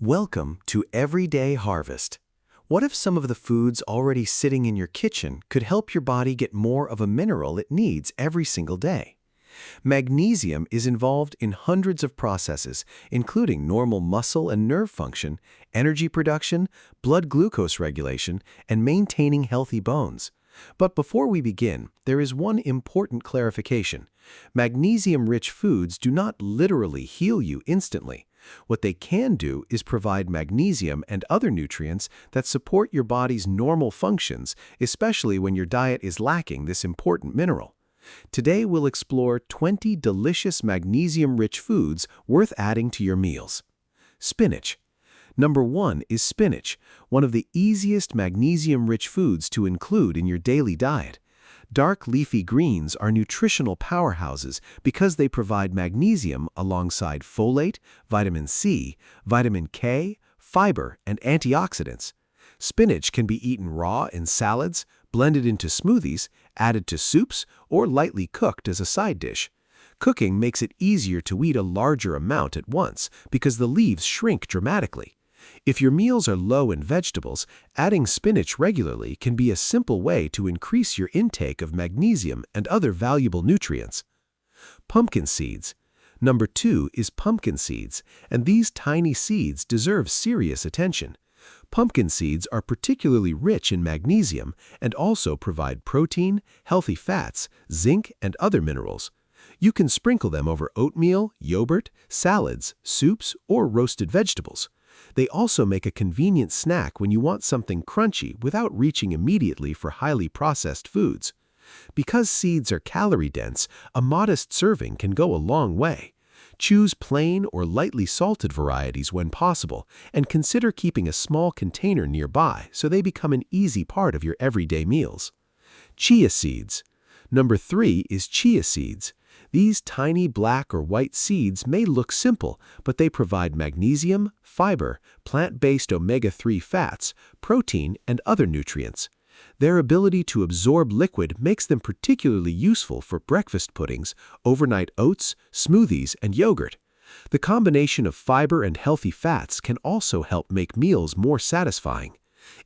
Welcome to Everyday Harvest. What if some of the foods already sitting in your kitchen could help your body get more of a mineral it needs every single day? Magnesium is involved in hundreds of processes, including normal muscle and nerve function, energy production, blood glucose regulation, and maintaining healthy bones. But before we begin, there is one important clarification. Magnesium-rich foods do not literally heal you instantly. What they can do is provide magnesium and other nutrients that support your body's normal functions, especially when your diet is lacking this important mineral. Today we'll explore 20 delicious magnesium-rich foods worth adding to your meals. Spinach. Number 1 is spinach, one of the easiest magnesium-rich foods to include in your daily diet. Dark leafy greens are nutritional powerhouses because they provide magnesium alongside folate, vitamin C, vitamin K, fiber, and antioxidants. Spinach can be eaten raw in salads, blended into smoothies, added to soups, or lightly cooked as a side dish. Cooking makes it easier to eat a larger amount at once because the leaves shrink dramatically. If your meals are low in vegetables, adding spinach regularly can be a simple way to increase your intake of magnesium and other valuable nutrients. Pumpkin seeds. Number 2 is pumpkin seeds, and these tiny seeds deserve serious attention. Pumpkin seeds are particularly rich in magnesium and also provide protein, healthy fats, zinc, and other minerals. You can sprinkle them over oatmeal, yogurt, salads, soups, or roasted vegetables. They also make a convenient snack when you want something crunchy without reaching immediately for highly processed foods. Because seeds are calorie-dense, a modest serving can go a long way. Choose plain or lightly salted varieties when possible, and consider keeping a small container nearby so they become an easy part of your everyday meals. Chia seeds. Number 3 is chia seeds. These tiny black or white seeds may look simple, but they provide magnesium, fiber, plant-based omega-3 fats, protein, and other nutrients. Their ability to absorb liquid makes them particularly useful for breakfast puddings, overnight oats, smoothies, and yogurt. The combination of fiber and healthy fats can also help make meals more satisfying.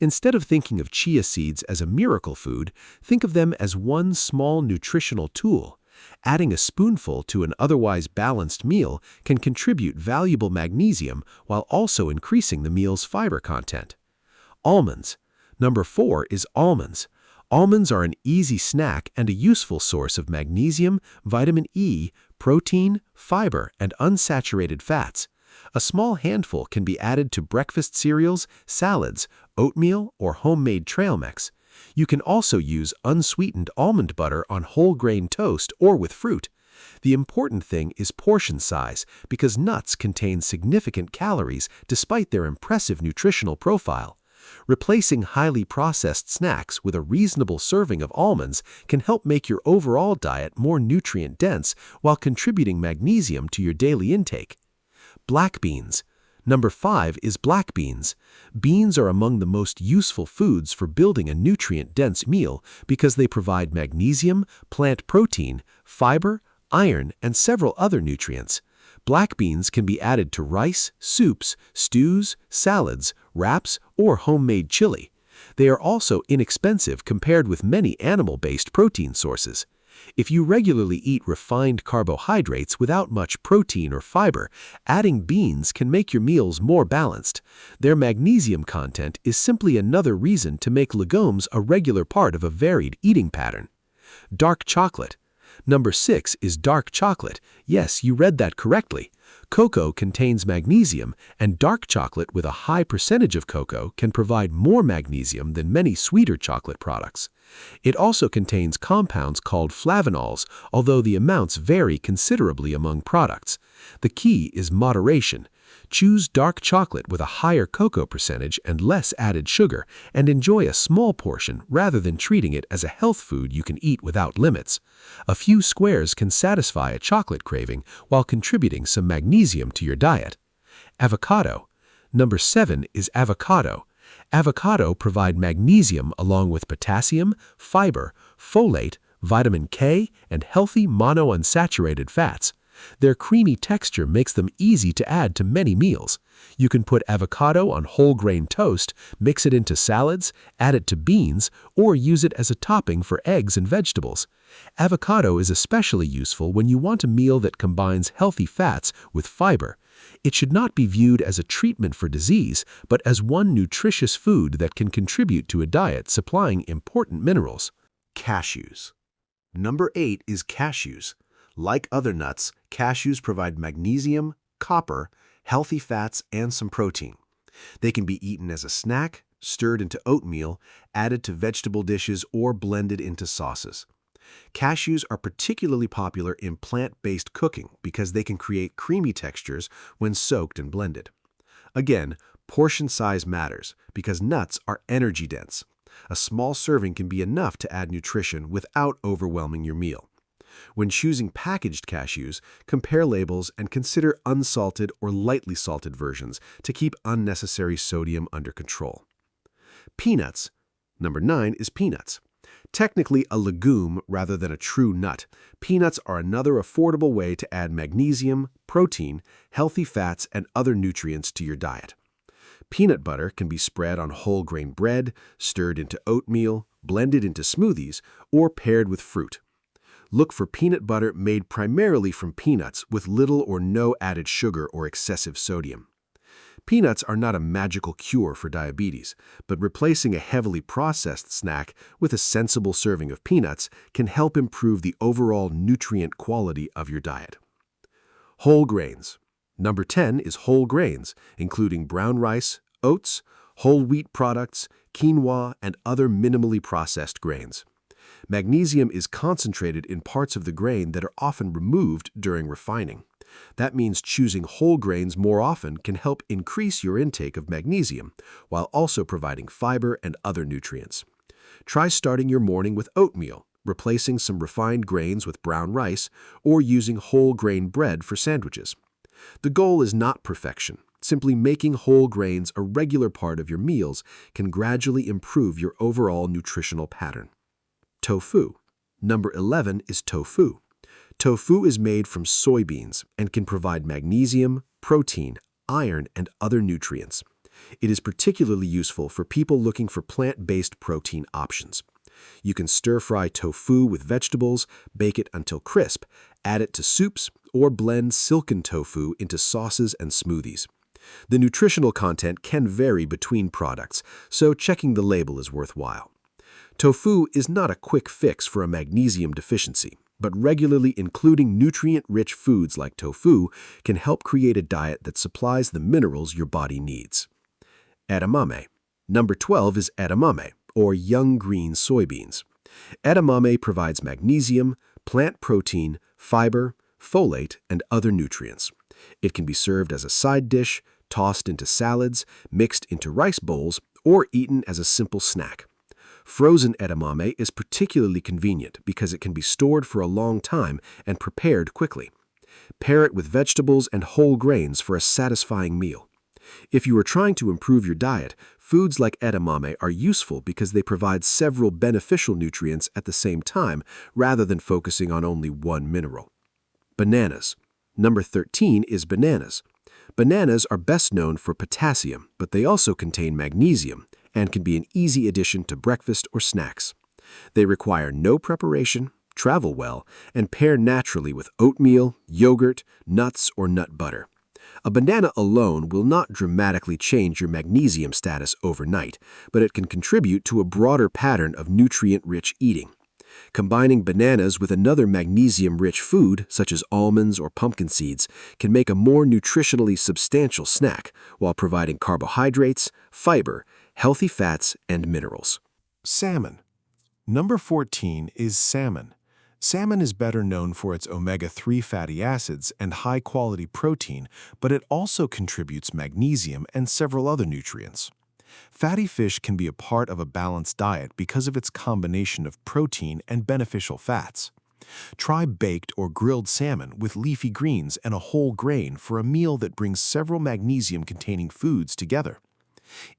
Instead of thinking of chia seeds as a miracle food, think of them as one small nutritional tool. Adding a spoonful to an otherwise balanced meal can contribute valuable magnesium while also increasing the meal's fiber content. Almonds. Number 4 is almonds. Almonds are an easy snack and a useful source of magnesium, vitamin E, protein, fiber, and unsaturated fats. A small handful can be added to breakfast cereals, salads, oatmeal, or homemade trail mix. You can also use unsweetened almond butter on whole grain toast or with fruit. The important thing is portion size because nuts contain significant calories despite their impressive nutritional profile. Replacing highly processed snacks with a reasonable serving of almonds can help make your overall diet more nutrient-dense while contributing magnesium to your daily intake. Black beans. Number 5 is black beans. Beans are among the most useful foods for building a nutrient-dense meal because they provide magnesium, plant protein, fiber, iron, and several other nutrients. Black beans can be added to rice, soups, stews, salads, wraps, or homemade chili. They are also inexpensive compared with many animal-based protein sources. If you regularly eat refined carbohydrates without much protein or fiber, adding beans can make your meals more balanced. Their magnesium content is simply another reason to make legumes a regular part of a varied eating pattern. Dark chocolate. Number 6 is dark chocolate. Yes, you read that correctly. Cocoa contains magnesium, and dark chocolate with a high percentage of cocoa can provide more magnesium than many sweeter chocolate products. It also contains compounds called flavanols, although the amounts vary considerably among products. The key is moderation. Choose dark chocolate with a higher cocoa percentage and less added sugar, and enjoy a small portion rather than treating it as a health food you can eat without limits. A few squares can satisfy a chocolate craving while contributing some magnesium to your diet. Avocado. Number 7 is avocado. Avocado provide magnesium along with potassium, fiber, folate, vitamin K, and healthy monounsaturated fats. Their creamy texture makes them easy to add to many meals. You can put avocado on whole grain toast, mix it into salads, add it to beans, or use it as a topping for eggs and vegetables. Avocado is especially useful when you want a meal that combines healthy fats with fiber. It should not be viewed as a treatment for disease, but as one nutritious food that can contribute to a diet supplying important minerals. Cashews. Number 8 is cashews. Like other nuts, cashews provide magnesium, copper, healthy fats, and some protein. They can be eaten as a snack, stirred into oatmeal, added to vegetable dishes, or blended into sauces. Cashews are particularly popular in plant-based cooking because they can create creamy textures when soaked and blended. Again, portion size matters because nuts are energy-dense. A small serving can be enough to add nutrition without overwhelming your meal. When choosing packaged cashews, compare labels and consider unsalted or lightly salted versions to keep unnecessary sodium under control. Peanuts. Number 9 is peanuts. Technically a legume rather than a true nut, peanuts are another affordable way to add magnesium, protein, healthy fats, and other nutrients to your diet. Peanut butter can be spread on whole grain bread, stirred into oatmeal, blended into smoothies, or paired with fruit. Look for peanut butter made primarily from peanuts with little or no added sugar or excessive sodium. Peanuts are not a magical cure for diabetes, but replacing a heavily processed snack with a sensible serving of peanuts can help improve the overall nutrient quality of your diet. Whole grains. Number 10 is whole grains, including brown rice, oats, whole wheat products, quinoa, and other minimally processed grains. Magnesium is concentrated in parts of the grain that are often removed during refining. That means choosing whole grains more often can help increase your intake of magnesium, while also providing fiber and other nutrients. Try starting your morning with oatmeal, replacing some refined grains with brown rice, or using whole grain bread for sandwiches. The goal is not perfection. Simply making whole grains a regular part of your meals can gradually improve your overall nutritional pattern. Tofu. Number 11 is tofu. Tofu is made from soybeans and can provide magnesium, protein, iron, and other nutrients. It is particularly useful for people looking for plant-based protein options. You can stir-fry tofu with vegetables, bake it until crisp, add it to soups, or blend silken tofu into sauces and smoothies. The nutritional content can vary between products, so checking the label is worthwhile. Tofu is not a quick fix for a magnesium deficiency, but regularly including nutrient-rich foods like tofu can help create a diet that supplies the minerals your body needs. Edamame. Number 12 is edamame, or young green soybeans. Edamame provides magnesium, plant protein, fiber, folate, and other nutrients. It can be served as a side dish, tossed into salads, mixed into rice bowls, or eaten as a simple snack. Frozen edamame is particularly convenient because it can be stored for a long time and prepared quickly. Pair it with vegetables and whole grains for a satisfying meal. If you are trying to improve your diet, foods like edamame are useful because they provide several beneficial nutrients at the same time rather than focusing on only one mineral. Bananas. Number 13 is bananas. Bananas are best known for potassium, but they also contain magnesium and can be an easy addition to breakfast or snacks. They require no preparation, travel well, and pair naturally with oatmeal, yogurt, nuts, or nut butter. A banana alone will not dramatically change your magnesium status overnight, but it can contribute to a broader pattern of nutrient-rich eating. Combining bananas with another magnesium-rich food, such as almonds or pumpkin seeds, can make a more nutritionally substantial snack while providing carbohydrates, fiber, healthy fats, and minerals. Salmon. Number 14 is salmon. Salmon is better known for its omega-3 fatty acids and high-quality protein, but it also contributes magnesium and several other nutrients. Fatty fish can be a part of a balanced diet because of its combination of protein and beneficial fats. Try baked or grilled salmon with leafy greens and a whole grain for a meal that brings several magnesium-containing foods together.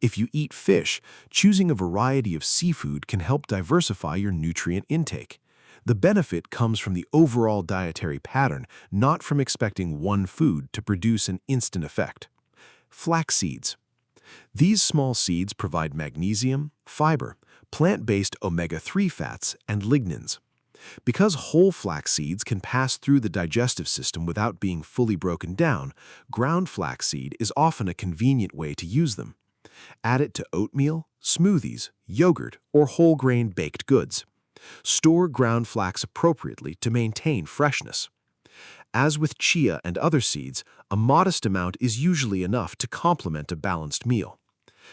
If you eat fish, choosing a variety of seafood can help diversify your nutrient intake. The benefit comes from the overall dietary pattern, not from expecting one food to produce an instant effect. Flax seeds. These small seeds provide magnesium, fiber, plant-based omega-3 fats, and lignans. Because whole flax seeds can pass through the digestive system without being fully broken down, ground flaxseed is often a convenient way to use them. Add it to oatmeal, smoothies, yogurt, or whole grain baked goods. Store ground flax appropriately to maintain freshness. As with chia and other seeds, a modest amount is usually enough to complement a balanced meal.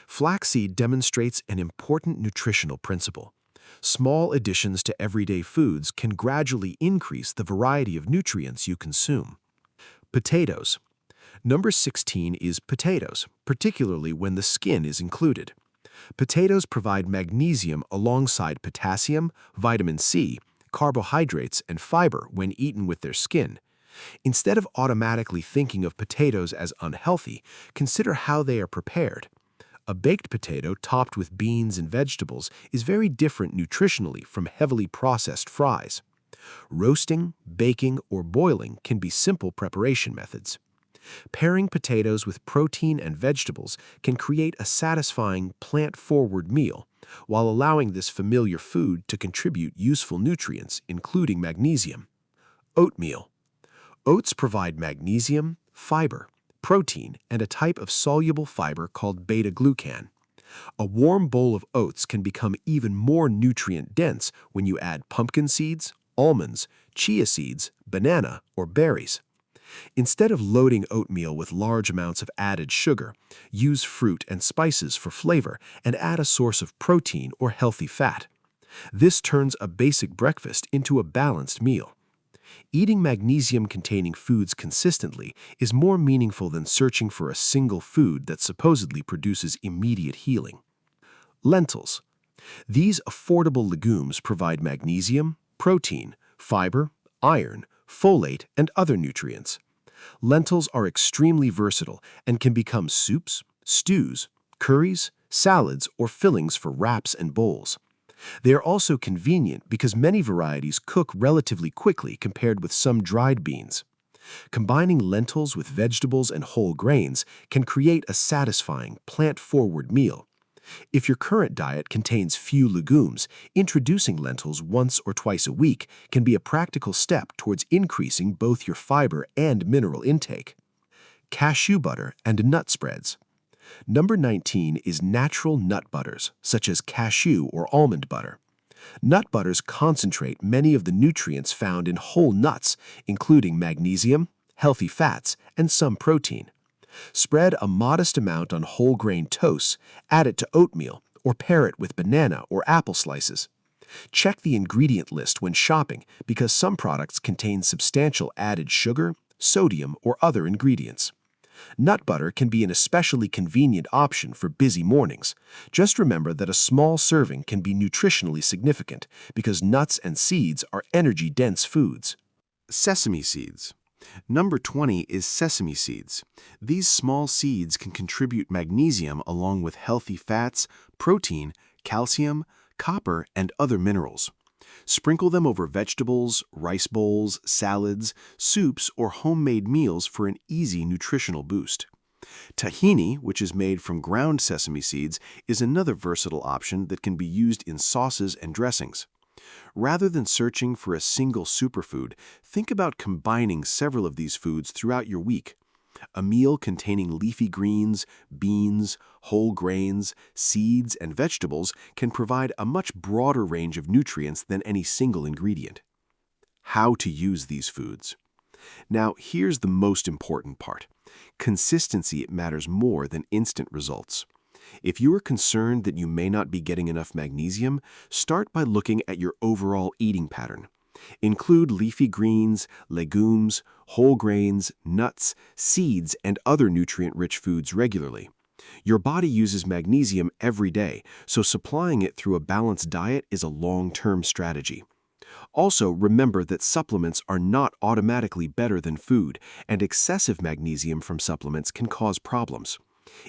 Flaxseed demonstrates an important nutritional principle. Small additions to everyday foods can gradually increase the variety of nutrients you consume. Potatoes. Number 16 is potatoes, particularly when the skin is included. Potatoes provide magnesium alongside potassium, vitamin C, carbohydrates, and fiber when eaten with their skin. Instead of automatically thinking of potatoes as unhealthy, consider how they are prepared. A baked potato topped with beans and vegetables is very different nutritionally from heavily processed fries. Roasting, baking, or boiling can be simple preparation methods. Pairing potatoes with protein and vegetables can create a satisfying, plant-forward meal, while allowing this familiar food to contribute useful nutrients, including magnesium. Oatmeal. Oats provide magnesium, fiber, protein, and a type of soluble fiber called beta-glucan. A warm bowl of oats can become even more nutrient-dense when you add pumpkin seeds, almonds, chia seeds, banana, or berries. Instead of loading oatmeal with large amounts of added sugar, use fruit and spices for flavor and add a source of protein or healthy fat. This turns a basic breakfast into a balanced meal. Eating magnesium-containing foods consistently is more meaningful than searching for a single food that supposedly produces immediate healing. Lentils. These affordable legumes provide magnesium, protein, fiber, iron, folate, and other nutrients. Lentils are extremely versatile and can become soups, stews, curries, salads, or fillings for wraps and bowls. They are also convenient because many varieties cook relatively quickly compared with some dried beans. Combining lentils with vegetables and whole grains can create a satisfying, plant-forward meal. If your current diet contains few legumes, introducing lentils once or twice a week can be a practical step towards increasing both your fiber and mineral intake. Cashew butter and nut spreads. Number 19 is natural nut butters, such as cashew or almond butter. Nut butters concentrate many of the nutrients found in whole nuts, including magnesium, healthy fats, and some protein. Spread a modest amount on whole grain toast, add it to oatmeal, or pair it with banana or apple slices. Check the ingredient list when shopping because some products contain substantial added sugar, sodium, or other ingredients. Nut butter can be an especially convenient option for busy mornings. Just remember that a small serving can be nutritionally significant because nuts and seeds are energy-dense foods. Sesame seeds. Number 20 is sesame seeds. These small seeds can contribute magnesium along with healthy fats, protein, calcium, copper, and other minerals. Sprinkle them over vegetables, rice bowls, salads, soups, or homemade meals for an easy nutritional boost. Tahini, which is made from ground sesame seeds, is another versatile option that can be used in sauces and dressings. Rather than searching for a single superfood, think about combining several of these foods throughout your week. A meal containing leafy greens, beans, whole grains, seeds, and vegetables can provide a much broader range of nutrients than any single ingredient. How to use these foods. Now, here's the most important part. Consistency matters more than instant results. If you are concerned that you may not be getting enough magnesium, start by looking at your overall eating pattern. Include leafy greens, legumes, whole grains, nuts, seeds, and other nutrient-rich foods regularly. Your body uses magnesium every day, so supplying it through a balanced diet is a long-term strategy. Also, remember that supplements are not automatically better than food, and excessive magnesium from supplements can cause problems.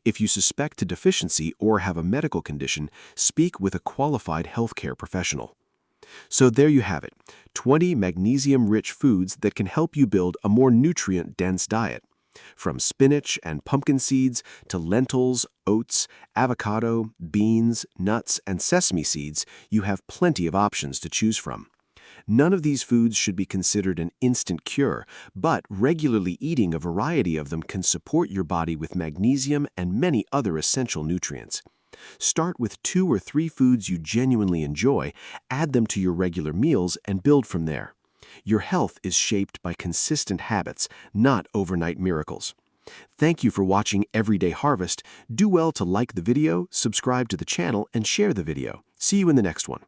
If you suspect a deficiency or have a medical condition, speak with a qualified healthcare professional. So there you have it, 20 magnesium-rich foods that can help you build a more nutrient-dense diet. From spinach and pumpkin seeds to lentils, oats, avocado, beans, nuts, and sesame seeds, you have plenty of options to choose from. None of these foods should be considered an instant cure, but regularly eating a variety of them can support your body with magnesium and many other essential nutrients. Start with 2 or 3 foods you genuinely enjoy, add them to your regular meals, and build from there. Your health is shaped by consistent habits, not overnight miracles. Thank you for watching Everyday Harvest. Do well to like the video, subscribe to the channel, and share the video. See you in the next one.